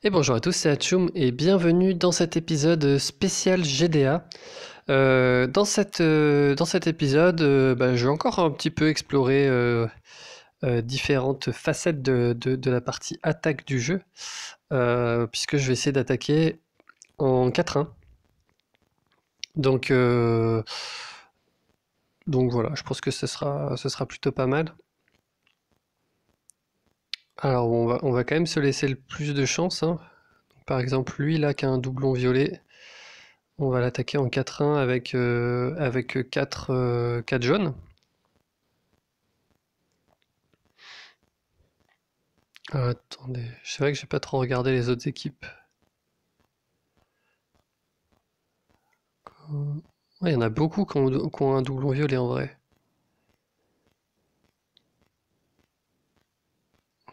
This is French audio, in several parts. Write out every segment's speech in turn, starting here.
Et bonjour à tous, c'est Atchoum et bienvenue dans cet épisode spécial GDA. Dans cet épisode, je vais encore un petit peu explorer différentes facettes de la partie attaque du jeu, puisque je vais essayer d'attaquer en 4-1. Donc, euh, donc voilà, je pense que ce sera plutôt pas mal. Alors on va quand même se laisser le plus de chance, hein. Par exemple, lui là qui a un doublon violet. On va l'attaquer en 4-1 avec 4 jaunes. Ah, attendez, c'est vrai que j'ai pas trop regardé les autres équipes. Ouais, il y en a beaucoup qui ont un doublon violet en vrai.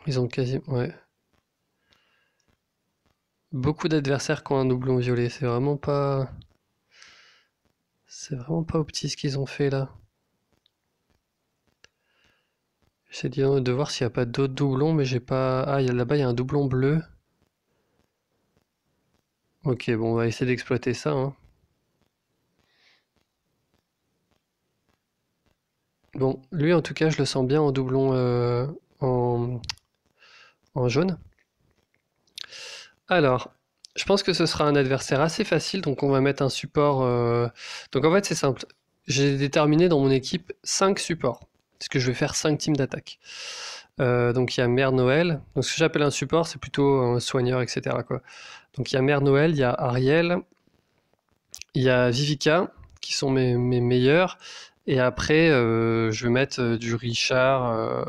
Ils ont quasi... Ouais. Beaucoup d'adversaires qui ont un doublon violet. C'est vraiment pas... C'est vraiment pas au petit ce qu'ils ont fait là. J'essaie de voir s'il n'y a pas d'autres doublons, mais j'ai pas... Ah, là-bas, il y a un doublon bleu. Ok, bon, on va essayer d'exploiter ça, hein. Bon, lui, en tout cas, je le sens bien en doublon en, en jaune. Alors, je pense que ce sera un adversaire assez facile, donc on va mettre un support. Donc en fait, c'est simple. J'ai déterminé dans mon équipe 5 supports, parce que je vais faire 5 teams d'attaque. Donc il y a Mère Noël. Donc ce que j'appelle un support, c'est plutôt un soigneur, etc., quoi. Donc il y a Mère Noël, il y a Ariel, il y a Vivica, qui sont mes meilleurs. Et après, je vais mettre du Richard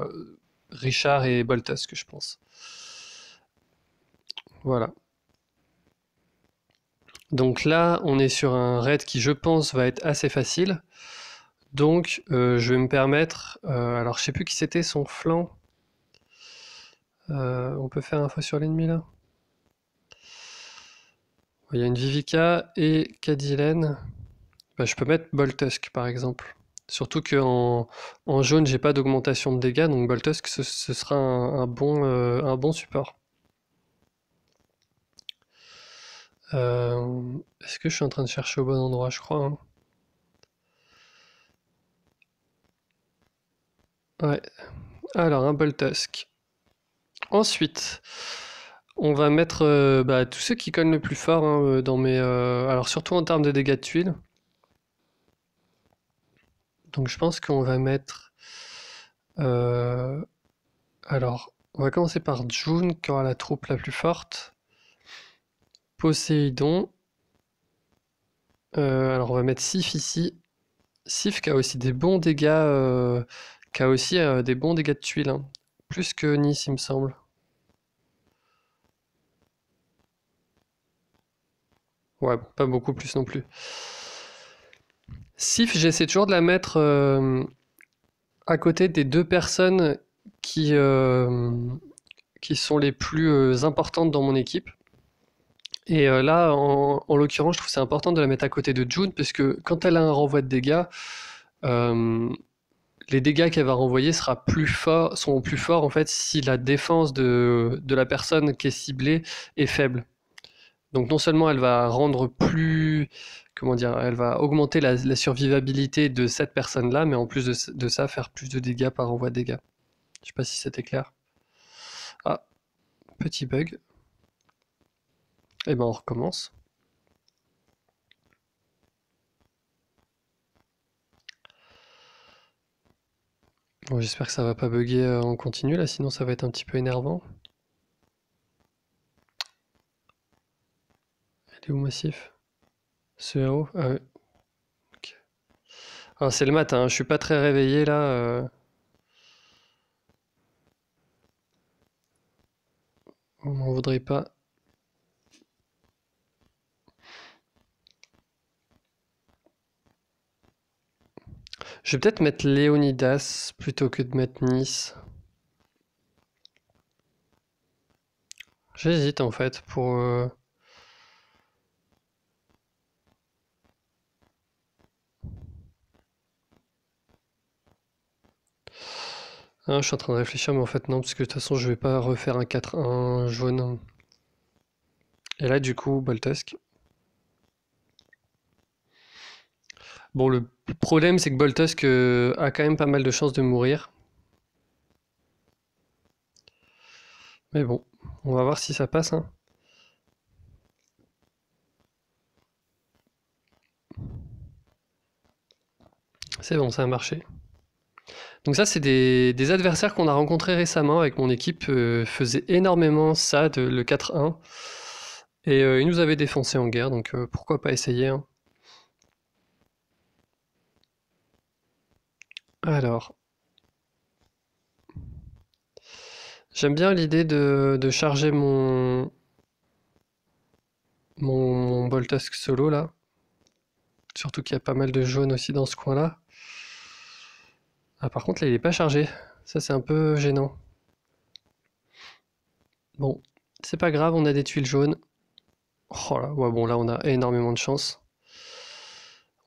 et Boltus, que je pense. Voilà. Donc là, on est sur un raid qui, je pense, va être assez facile. Donc, je vais me permettre... alors, je sais plus qui c'était, son flanc. On peut faire info sur l'ennemi, là. Il y a une Vivica et Cadilène. Bah, je peux mettre Boltusk, par exemple. Surtout qu'en en jaune, j'ai pas d'augmentation de dégâts, donc Boltusk, ce sera un bon support. Est-ce que je suis en train de chercher au bon endroit? Je crois, hein. Ouais. Alors, un Boltusk. Ensuite, on va mettre tous ceux qui cognent le plus fort, hein, dans mes. Alors surtout en termes de dégâts de tuiles. Donc je pense qu'on va mettre. euh, alors, on va commencer par June qui aura la troupe la plus forte. Poséidon. Alors on va mettre Sif ici. Sif qui a aussi des bons dégâts. Qui a aussi des bons dégâts de tuiles, hein. Plus que Nice, il me semble. Ouais, pas beaucoup plus non plus. Sif, j'essaie toujours de la mettre à côté des deux personnes qui, euh, qui sont les plus importantes dans mon équipe. Et là, en l'occurrence, je trouve c'est important de la mettre à côté de June, parce que quand elle a un renvoi de dégâts, euh, les dégâts qu'elle va renvoyer seront plus forts en fait si la défense de la personne qui est ciblée est faible. Donc non seulement elle va rendre plus, comment dire, elle va augmenter la survivabilité de cette personne-là, mais en plus de ça, faire plus de dégâts par renvoi de dégâts. Je sais pas si c'était clair. Ah, petit bug. Et ben on recommence. Bon, j'espère que ça va pas bugger en continu là, sinon ça va être un petit peu énervant. Il est où Massif? Ce héros? Ah ouais. Ok. Ah, c'est le matin, hein, je suis pas très réveillé là. On m'en voudrait pas. Je vais peut-être mettre Léonidas plutôt que de mettre Nice. J'hésite en fait pour. Ah, je suis en train de réfléchir, mais en fait non, parce que de toute façon je vais pas refaire un 4-1 jaune. Et là, du coup, Boltusk. Bon, le problème, c'est que Boltusk a quand même pas mal de chances de mourir. Mais bon, on va voir si ça passe, hein. C'est bon, ça a marché. Donc ça, c'est des adversaires qu'on a rencontrés récemment avec mon équipe, faisaient énormément ça, le 4-1. Et ils nous avaient défoncé en guerre, donc pourquoi pas essayer, hein. Alors, j'aime bien l'idée de charger mon Boltusk solo là. Surtout qu'il y a pas mal de jaunes aussi dans ce coin-là. Ah, par contre, là, il est pas chargé. Ça, c'est un peu gênant. Bon, c'est pas grave, on a des tuiles jaunes. Oh là, ouais, bon, là, on a énormément de chance.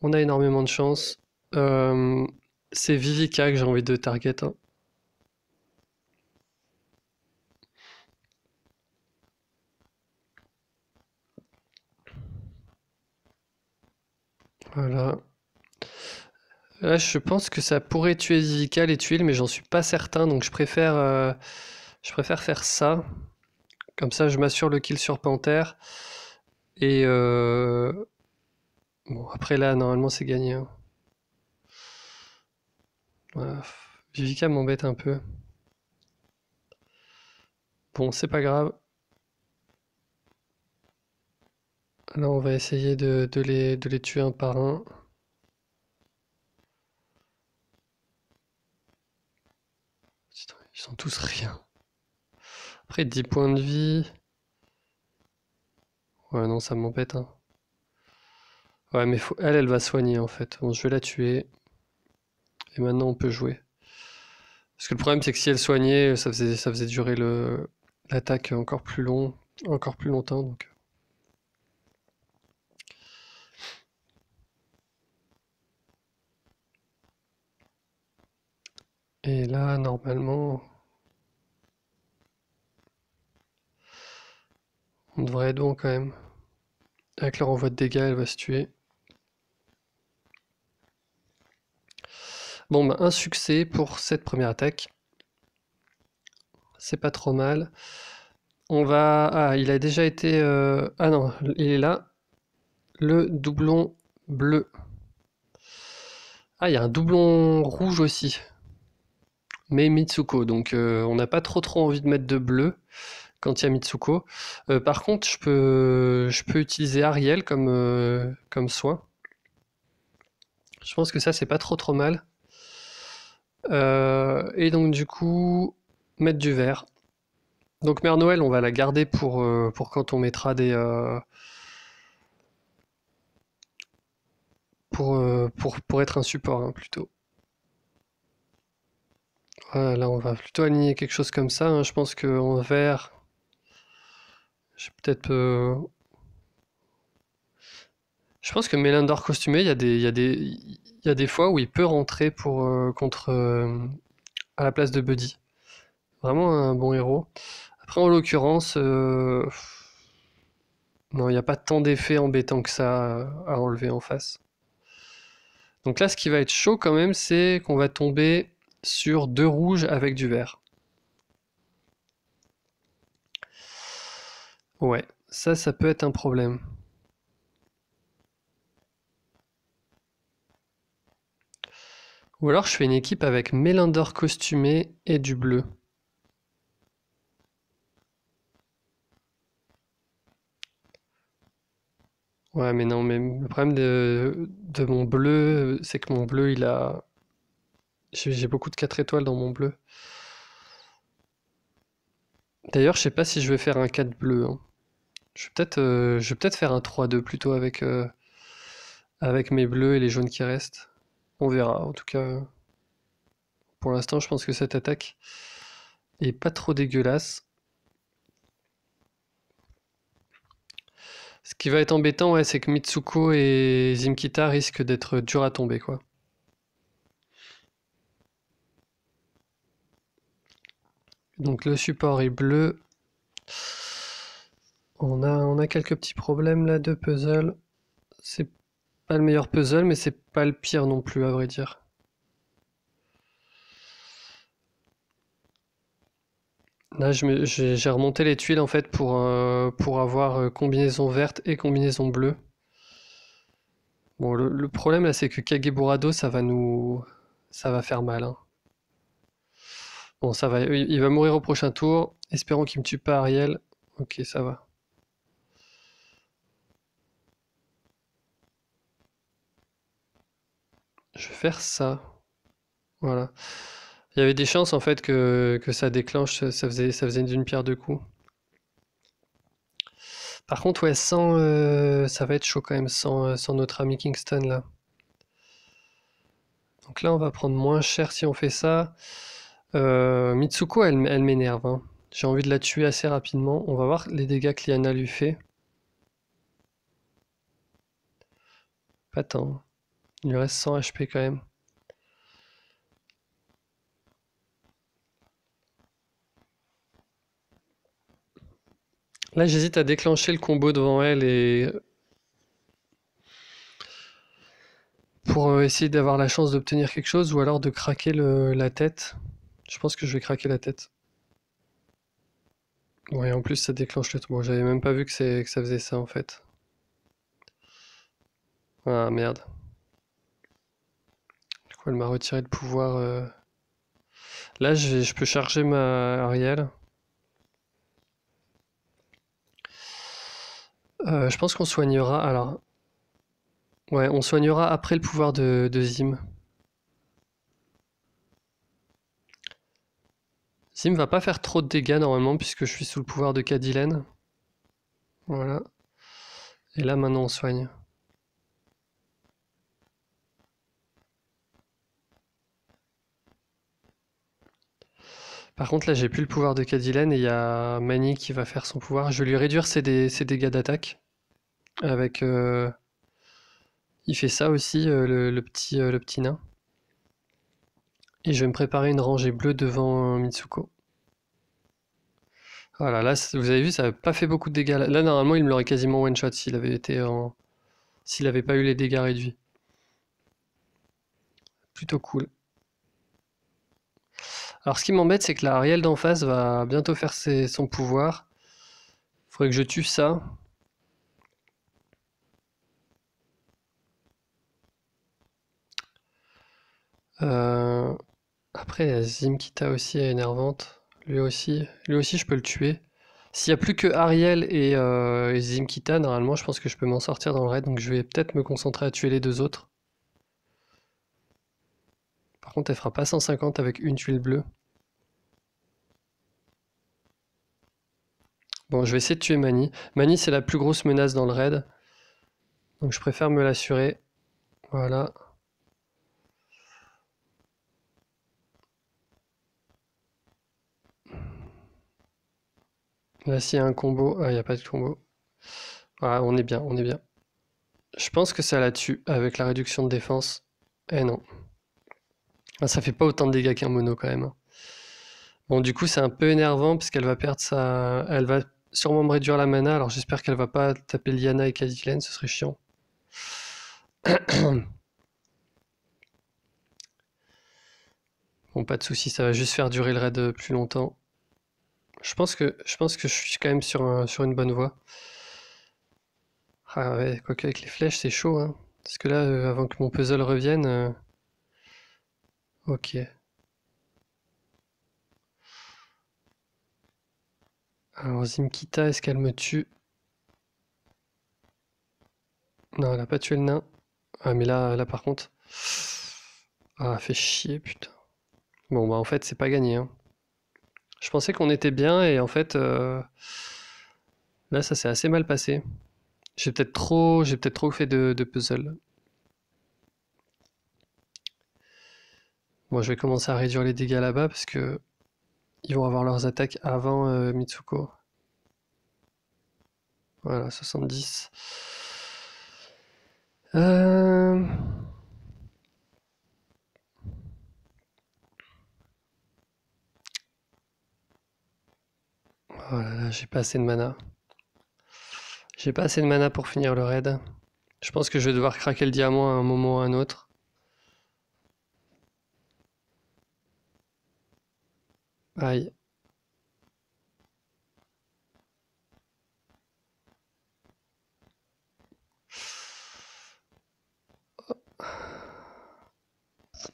On a énormément de chance. Euh, c'est Vivica que j'ai envie de target, hein. Voilà. Là, je pense que ça pourrait tuer Vivica les tuiles, mais j'en suis pas certain, donc je préfère faire ça. Comme ça, je m'assure le kill sur Panthère. Et bon, après là, normalement, c'est gagné, hein. Ouais, Vivica m'embête un peu. Bon, c'est pas grave. Là, on va essayer de les tuer un par un. Putain, ils sont tous rien. Après, 10 points de vie. Ouais, non, ça m'embête, hein. Ouais, mais elle va soigner en fait. Bon, je vais la tuer. Et maintenant, on peut jouer. Parce que le problème, c'est que si elle soignait, ça faisait durer l'attaque encore plus longtemps. Donc. Et là, normalement, on devrait être bon quand même. Avec leur envoi de dégâts, elle va se tuer. Bon, bah, un succès pour cette première attaque. C'est pas trop mal. On va... Ah, il a déjà été... Ah non, il est là. Le doublon bleu. Ah, il y a un doublon rouge aussi. Mais Mitsuko, donc on n'a pas trop envie de mettre de bleu quand il y a Mitsuko. Par contre, je peux utiliser Ariel comme soin. Je pense que ça, c'est pas trop mal. Et donc du coup, mettre du vert. Donc Mère Noël, on va la garder pour quand on mettra pour être un support, hein, plutôt. Voilà, là, on va plutôt aligner quelque chose comme ça, hein. Je pense qu'en vert, j'ai peut-être... Je pense que Mélindor costumé, il y a des fois où il peut rentrer à la place de Buddy. Vraiment un bon héros. Après, en l'occurrence, non, il n'y a pas tant d'effets embêtants que ça à enlever en face. Donc là, ce qui va être chaud quand même, c'est qu'on va tomber sur deux rouges avec du vert. Ouais, ça peut être un problème. Ou alors je fais une équipe avec Mélindor costumé et du bleu. Ouais, mais non, mais le problème de mon bleu, c'est que mon bleu, il a... J'ai beaucoup de 4 étoiles dans mon bleu. D'ailleurs, je sais pas si je vais faire un 4 bleu, hein. Je vais peut-être faire un 3-2 plutôt avec mes bleus et les jaunes qui restent. On verra. En tout cas, pour l'instant, je pense que cette attaque est pas trop dégueulasse. Ce qui va être embêtant, ouais, c'est que Mitsuko et Zimkita risquent d'être durs à tomber, quoi. Donc le support est bleu. On a quelques petits problèmes là de puzzle. C'est pas le meilleur puzzle, mais c'est pas le pire non plus, à vrai dire. Là, j'ai remonté les tuiles en fait pour avoir combinaison verte et combinaison bleue. Bon, le problème là, c'est que Kageburado, ça va faire mal, hein. Bon, ça va, il va mourir au prochain tour. Espérons qu'il me tue pas Ariel. Ok, ça va. Je vais faire ça. Voilà. Il y avait des chances en fait que ça déclenche, ça faisait d'une pierre deux coups. Par contre, ouais, ça va être chaud quand même sans notre ami Kingston là. Donc là, on va prendre moins cher si on fait ça. Mitsuko, elle m'énerve, hein. J'ai envie de la tuer assez rapidement. On va voir les dégâts que Liana lui fait. Pas tant. Il lui reste 100 HP quand même. Là, j'hésite à déclencher le combo devant elle et pour essayer d'avoir la chance d'obtenir quelque chose ou alors de craquer la tête. Je pense que je vais craquer la tête. Ouais, en plus ça déclenche le tout. Bon, j'avais même pas vu que ça faisait ça en fait. Ah merde. Du coup, elle m'a retiré le pouvoir. Là, je peux charger ma Ariel. Je pense qu'on soignera. Alors, ouais, on soignera après le pouvoir de Zim. Zim va pas faire trop de dégâts normalement puisque je suis sous le pouvoir de Cadillac. Voilà. Et là, maintenant, on soigne. Par contre, là, j'ai plus le pouvoir de Cadillac et il y a Manny qui va faire son pouvoir. Je vais lui réduire ses dégâts d'attaque. Avec. Il fait ça aussi, le petit nain. Et je vais me préparer une rangée bleue devant Mitsuko. Voilà, là, vous avez vu, ça n'a pas fait beaucoup de dégâts. Là, normalement, il me l'aurait quasiment one-shot s'il avait été en. S'il avait pas eu les dégâts réduits. Plutôt cool. Alors, ce qui m'embête, c'est que la Ariel d'en face va bientôt faire son pouvoir. Faudrait que je tue ça. Euh, Après, il y a Zimkita aussi, elle est énervante. Lui aussi, je peux le tuer. S'il n'y a plus que Ariel et Zimkita, normalement, je pense que je peux m'en sortir dans le raid. Donc, je vais peut-être me concentrer à tuer les deux autres. Par contre, elle fera pas 150 avec une tuile bleue. Bon, je vais essayer de tuer Mani. Mani, c'est la plus grosse menace dans le raid. Donc, je préfère me l'assurer. Voilà. Là, s'il y a un combo. Ah, il n'y a pas de combo. Voilà, on est bien, on est bien. Je pense que ça la tue avec la réduction de défense. Eh non. Ah, ça fait pas autant de dégâts qu'un mono quand même, hein. Bon, du coup, c'est un peu énervant parce qu'elle va perdre sa. Elle va sûrement me réduire la mana. Alors, j'espère qu'elle va pas taper Liana et Cadillac, ce serait chiant. Bon, pas de soucis, ça va juste faire durer le raid plus longtemps. Je pense que je suis quand même sur une bonne voie. Ah ouais, quoique avec les flèches, c'est chaud, hein. Parce que là, avant que mon puzzle revienne. Ok. Alors, Zimkita, est-ce qu'elle me tue? Non, elle a pas tué le nain. Ah, mais là par contre. Ah, fait chier, putain. Bon, bah en fait, c'est pas gagné, hein. Je pensais qu'on était bien et en fait, là, ça s'est assez mal passé. J'ai peut-être trop fait de puzzle. Moi, je vais commencer à réduire les dégâts là-bas parce que ils vont avoir leurs attaques avant Mitsuko. Voilà, 70. Euh... Oh là là, j'ai pas assez de mana. J'ai pas assez de mana pour finir le raid. Je pense que je vais devoir craquer le diamant à un moment ou à un autre. Aïe.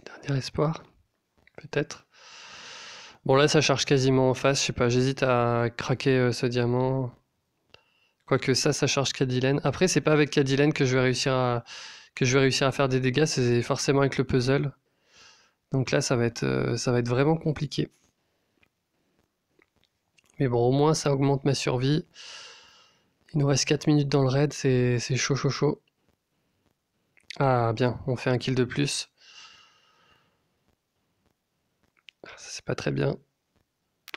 Dernier espoir, peut-être. Bon là ça charge quasiment en face, je sais pas, j'hésite à craquer ce diamant. Quoique ça charge Cadillac. Après c'est pas avec Cadillac que je vais réussir à faire des dégâts, c'est forcément avec le puzzle. Donc là ça va être vraiment compliqué. Mais bon au moins ça augmente ma survie. Il nous reste 4 minutes dans le raid, c'est chaud chaud chaud. Ah bien, on fait un kill de plus. Ça c'est pas très bien.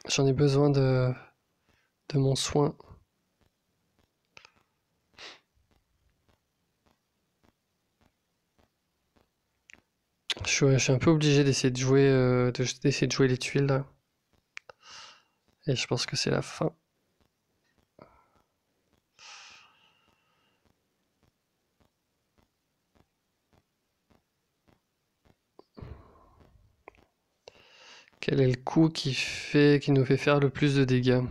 J'en ai besoin de mon soin. Je suis un peu obligé d'essayer de jouer, d'essayer de jouer les tuiles là. Et je pense que c'est la fin. Quel est le coup qui nous fait faire le plus de dégâts?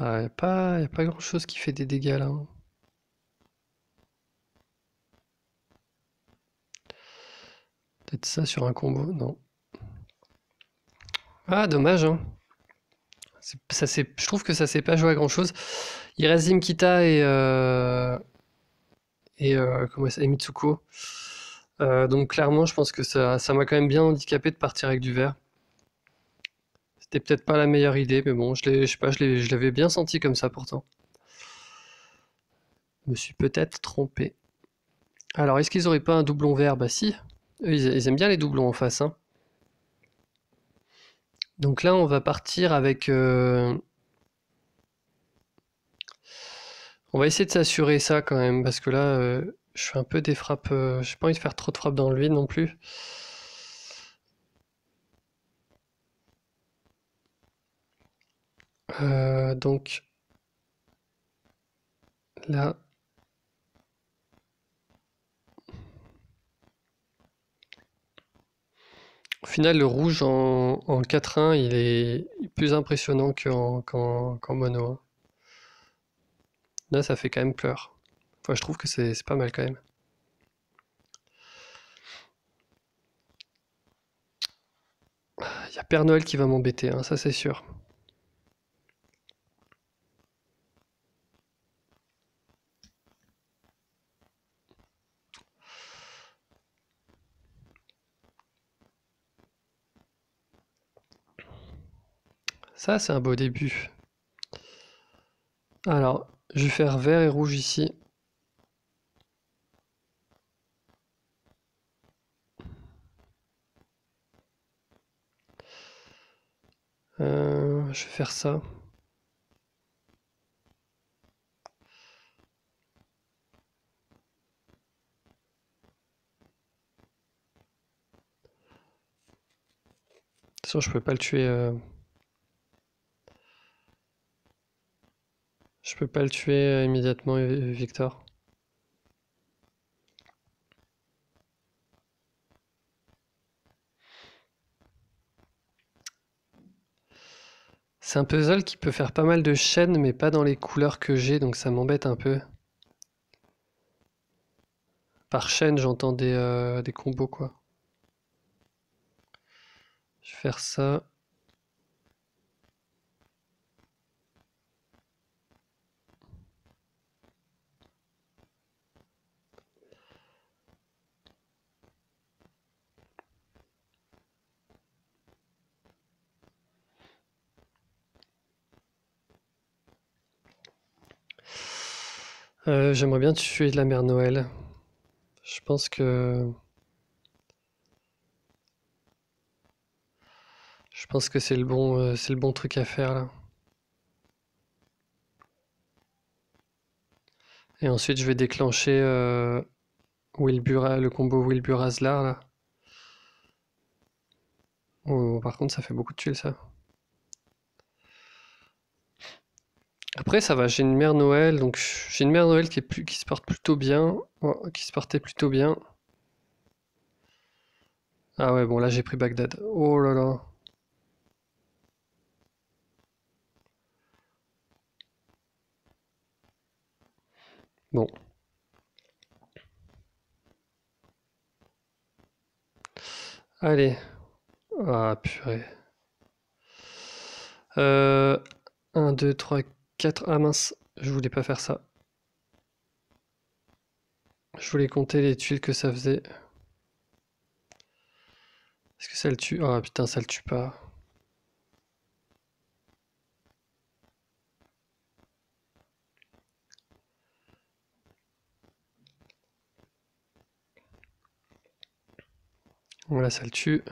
Ah, y a pas grand chose qui fait des dégâts là, hein. Peut-être ça sur un combo, non. Ah, dommage, hein. Je trouve que ça s'est pas joué à grand chose. Il reste Zimkita et Mitsuko. Donc clairement, je pense que ça m'a quand même bien handicapé de partir avec du vert. C'était peut-être pas la meilleure idée, mais bon, je sais pas, je l'avais bien senti comme ça pourtant. Je me suis peut-être trompé. Alors, est-ce qu'ils auraient pas un doublon vert? Bah si, eux, ils aiment bien les doublons en face, hein. Donc là, on va partir avec... On va essayer de s'assurer ça quand même, parce que là, je fais un peu des frappes... j'ai pas envie de faire trop de frappes dans le vide non plus. Donc là... Au final, le rouge en 4-1, il est plus impressionnant qu'en mono, hein. Là, ça fait quand même peur. Enfin, je trouve que c'est pas mal quand même. Il y a Père Noël qui va m'embêter, hein, ça c'est sûr. Ça, c'est un beau début. Alors, je vais faire vert et rouge ici. Je vais faire ça. De toute façon, je peux pas le tuer. Je peux pas le tuer immédiatement, Victor. C'est un puzzle qui peut faire pas mal de chaînes, mais pas dans les couleurs que j'ai, donc ça m'embête un peu. Par chaîne, j'entends des combos, quoi. Je vais faire ça. J'aimerais bien tuer de la mère Noël. Je pense que... Je pense que c'est le bon truc à faire, là. Et ensuite, je vais déclencher le combo Wilbur Aslar, là. bon, par contre, ça fait beaucoup de tuiles, ça. Après, ça va, j'ai une mère Noël, donc j'ai une mère Noël qui se porte plutôt bien. Qui se portait plutôt bien. Ah ouais, bon, là, j'ai pris Bagdad. Oh là là. Bon, allez. Ah, purée. Euh, 1, 2, 3, 4. Ah mince, je voulais pas faire ça. Je voulais compter les tuiles que ça faisait. Est-ce que ça le tue? Ah putain, ça le tue pas. Voilà, ça le tue.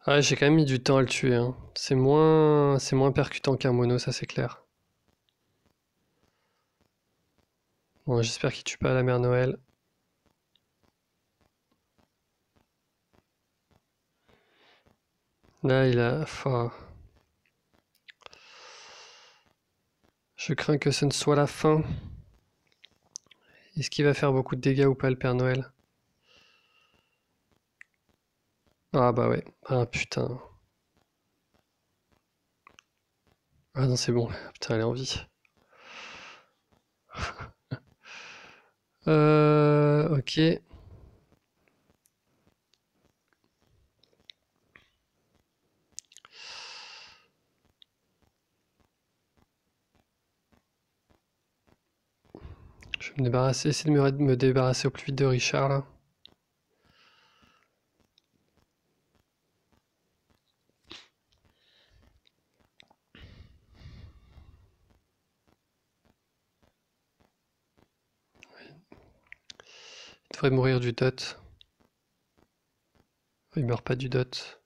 Ah, j'ai quand même mis du temps à le tuer, hein. C'est moins percutant qu'un mono, ça c'est clair. Bon, j'espère qu'il tue pas la mère Noël. Là, il a... Enfin, je crains que ce ne soit la fin. Est-ce qu'il va faire beaucoup de dégâts ou pas, le Père Noël? Ah bah ouais. Ah putain. Ah non, c'est bon. Putain, elle est en vie. Ok. Je vais me débarrasser, essayer de me débarrasser au plus vite de Richard, là. Il devrait mourir du dot. Il meurt pas du dot.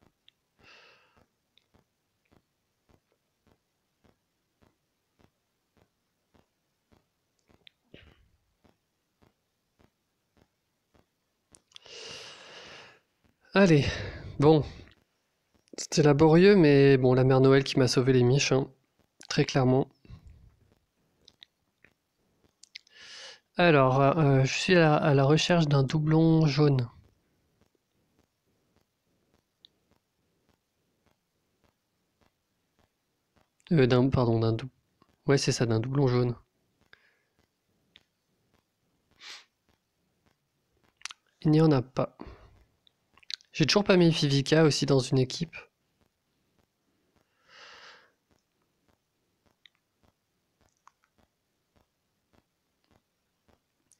Allez, bon. C'était laborieux, mais bon, la mère Noël qui m'a sauvé les miches, hein. Très clairement. Alors, je suis à la recherche d'un doublon jaune. Pardon, d'un doublon. Ouais, c'est ça, d'un doublon jaune. Il n'y en a pas. J'ai toujours pas mis Vivica aussi dans une équipe.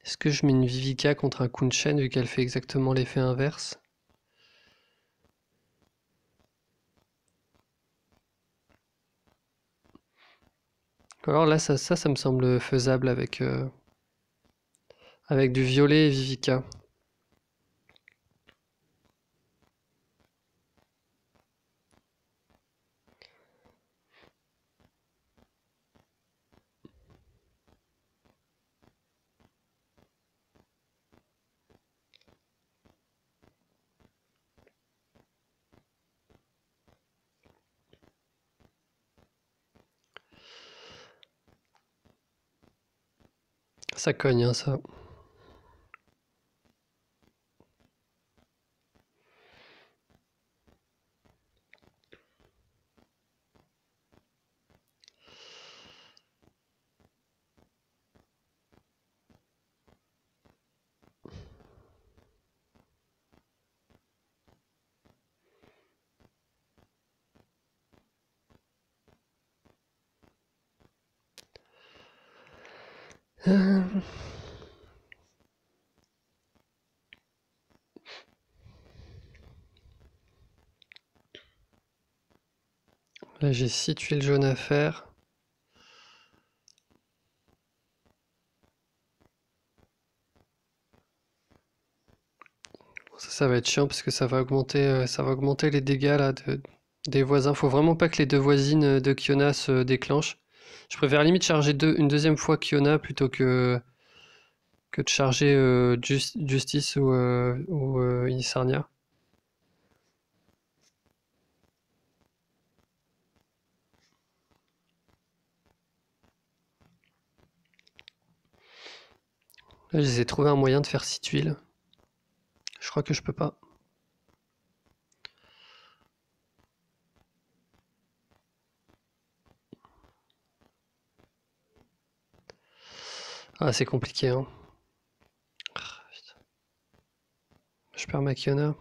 Est-ce que je mets une Vivica contre un Kunshen vu qu'elle fait exactement l'effet inverse? Alors là, ça me semble faisable avec du violet et Vivica. Ça cogne, hein, ça. Là, j'ai 6 tuiles jaunes à faire. Ça va être chiant parce que ça va augmenter les dégâts là, des voisins. Faut vraiment pas que les deux voisines de Kiona se déclenchent. Je préfère limite charger une deuxième fois Kiona plutôt que de charger Justice ou Isarnia. Là, j'essaie de trouver un moyen de faire 6 tuiles. Je crois que je peux pas. Ah, c'est compliqué, hein. Ah, putain. Je perds ma Kiona.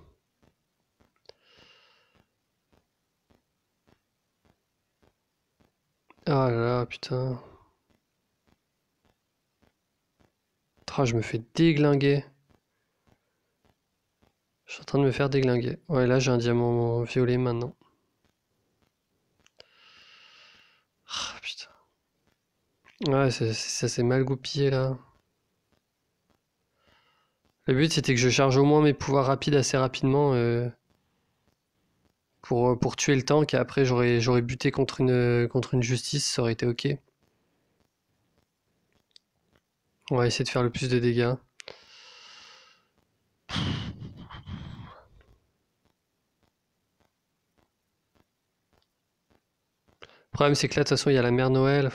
Ah là là, putain. Ah, je me fais déglinguer. Je suis en train de me faire déglinguer. Ouais, là, j'ai un diamant violet maintenant. Ah, putain. Ouais, ça s'est mal goupillé, là. Le but, c'était que je charge au moins mes pouvoirs rapides assez rapidement pour tuer le tank. Et après, j'aurais buté contre une justice. Ça aurait été ok. On va essayer de faire le plus de dégâts. Le problème, c'est que là, de toute façon, il y a la mère Noël.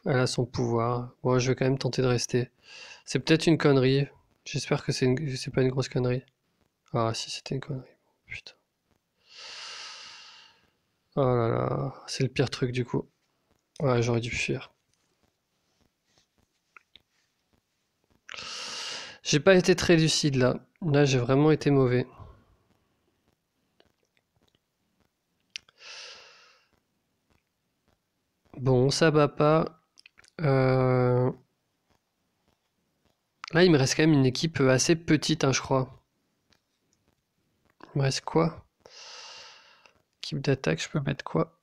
Elle a son pouvoir. Bon, je vais quand même tenter de rester. C'est peut-être une connerie. J'espère que c'est pas une grosse connerie. Ah, si, c'était une connerie. Putain. Oh là là. C'est le pire truc, du coup. Ouais, j'aurais dû fuir. J'ai pas été très lucide, là. Là, j'ai vraiment été mauvais. Bon, ça bat pas. Euh, Là, il me reste quand même une équipe assez petite, hein, je crois. Il me reste quoi? Équipe d'attaque, je peux mettre quoi?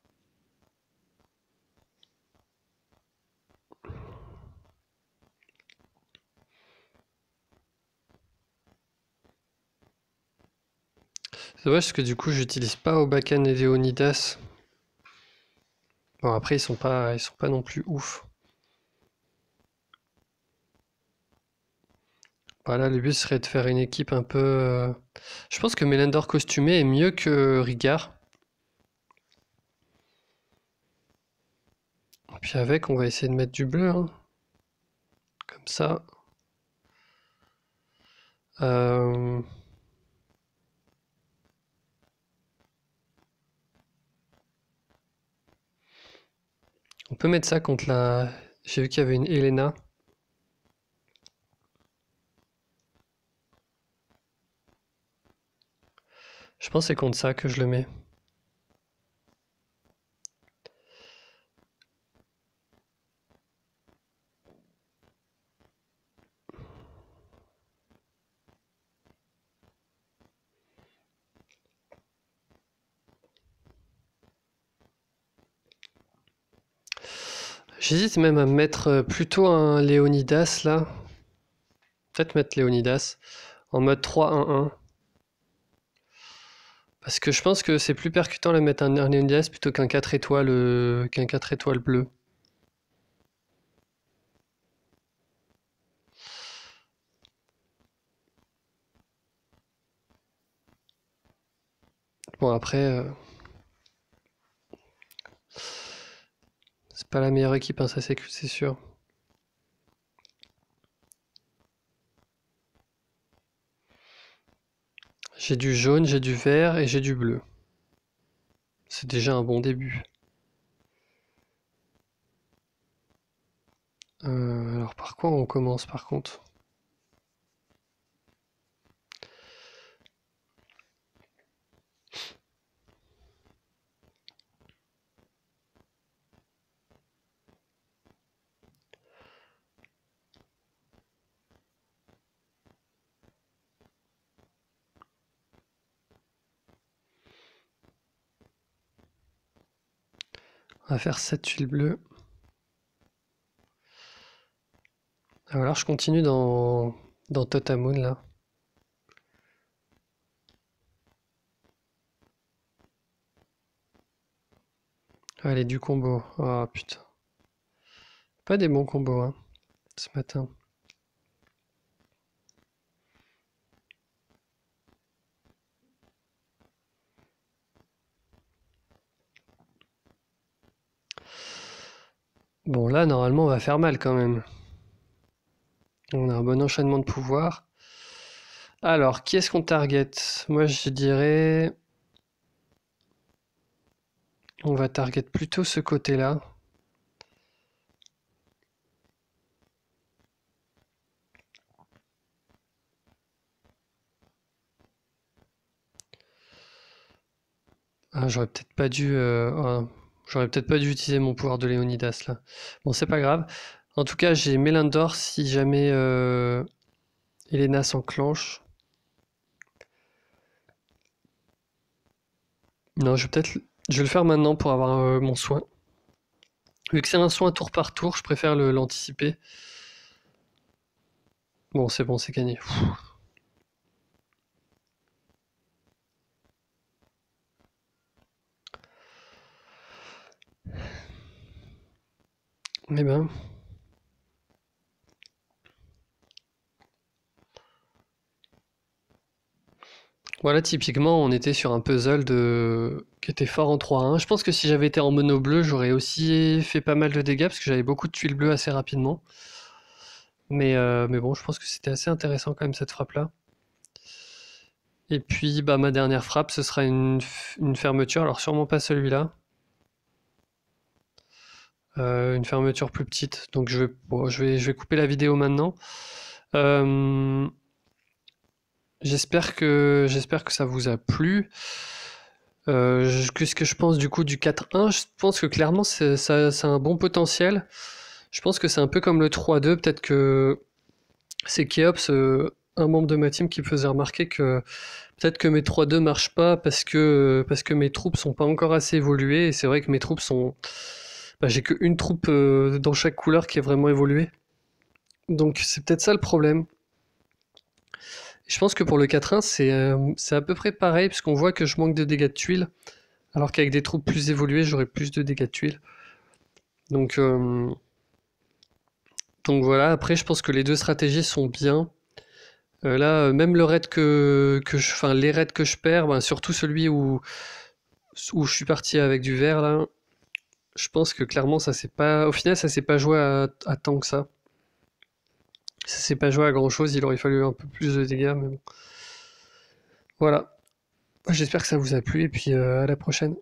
C'est dommage parce que du coup, j'utilise pas Obakan et Leonidas. Bon, après, ils sont pas non plus ouf. Voilà, le but serait de faire une équipe un peu. Je pense que Melendor costumé est mieux que Rigard. Et puis avec, on va essayer de mettre du bleu, hein. Comme ça. Euh, On peut mettre ça contre la. J'ai vu qu'il y avait une Elena. Je pense que c'est contre ça que je le mets. J'hésite même à mettre plutôt un Léonidas là. Peut-être mettre Léonidas en mode 3-1-1. Parce que je pense que c'est plus percutant de mettre un Léonidas plutôt qu'un 4 étoiles, qu'un 4 étoiles bleu. Bon après, c'est pas la meilleure équipe, hein, ça c'est sûr. J'ai du jaune, j'ai du vert et j'ai du bleu. C'est déjà un bon début. Alors par quoi on commence par contre? On va faire 7 tuiles bleues. Alors je continue dans Totamoon là. Allez, du combo. Oh putain. Pas des bons combos, hein, ce matin. Bon, là, normalement, on va faire mal quand même. On a un bon enchaînement de pouvoir. Alors, qui est-ce qu'on target? Moi, je dirais... On va target plutôt ce côté-là. Ah, j'aurais peut-être pas dû utiliser mon pouvoir de Léonidas là. Bon, c'est pas grave. En tout cas, j'ai Mélindor si jamais Elena s'enclenche. Non, je vais le faire maintenant pour avoir mon soin. Vu que c'est un soin tour par tour, je préfère l'anticiper. Bon, c'est gagné. Eh ben, voilà, typiquement, on était sur un puzzle qui était fort en 3-1. Je pense que si j'avais été en mono bleu, j'aurais aussi fait pas mal de dégâts parce que j'avais beaucoup de tuiles bleues assez rapidement. Mais bon, je pense que c'était assez intéressant quand même cette frappe-là. Et puis, bah, ma dernière frappe, ce sera une fermeture. Alors, sûrement pas celui-là. Une fermeture plus petite. Donc, je vais couper la vidéo maintenant. Euh, j'espère que ça vous a plu. Qu'est-ce que je pense du coup du 4-1? Je pense que clairement, ça a un bon potentiel. Je pense que c'est un peu comme le 3-2. Peut-être que c'est Keops, un membre de ma team, qui me faisait remarquer que peut-être que mes 3-2 marchent pas parce que mes troupes sont pas encore assez évoluées. Et c'est vrai que mes troupes sont. Bah, j'ai qu'une troupe dans chaque couleur qui est vraiment évoluée. Donc c'est peut-être ça le problème. Et je pense que pour le 4-1, c'est à peu près pareil, puisqu'on voit que je manque de dégâts de tuiles, alors qu'avec des troupes plus évoluées, j'aurais plus de dégâts de tuiles. Donc, euh, donc voilà, après je pense que les deux stratégies sont bien. Là, même le raid enfin, les raids que je perds, ben, surtout celui où je suis parti avec du vert là, je pense que clairement au final ça s'est pas joué à tant que ça. Ça s'est pas joué à grand chose, il aurait fallu un peu plus de dégâts, mais bon. Voilà. J'espère que ça vous a plu et puis à la prochaine.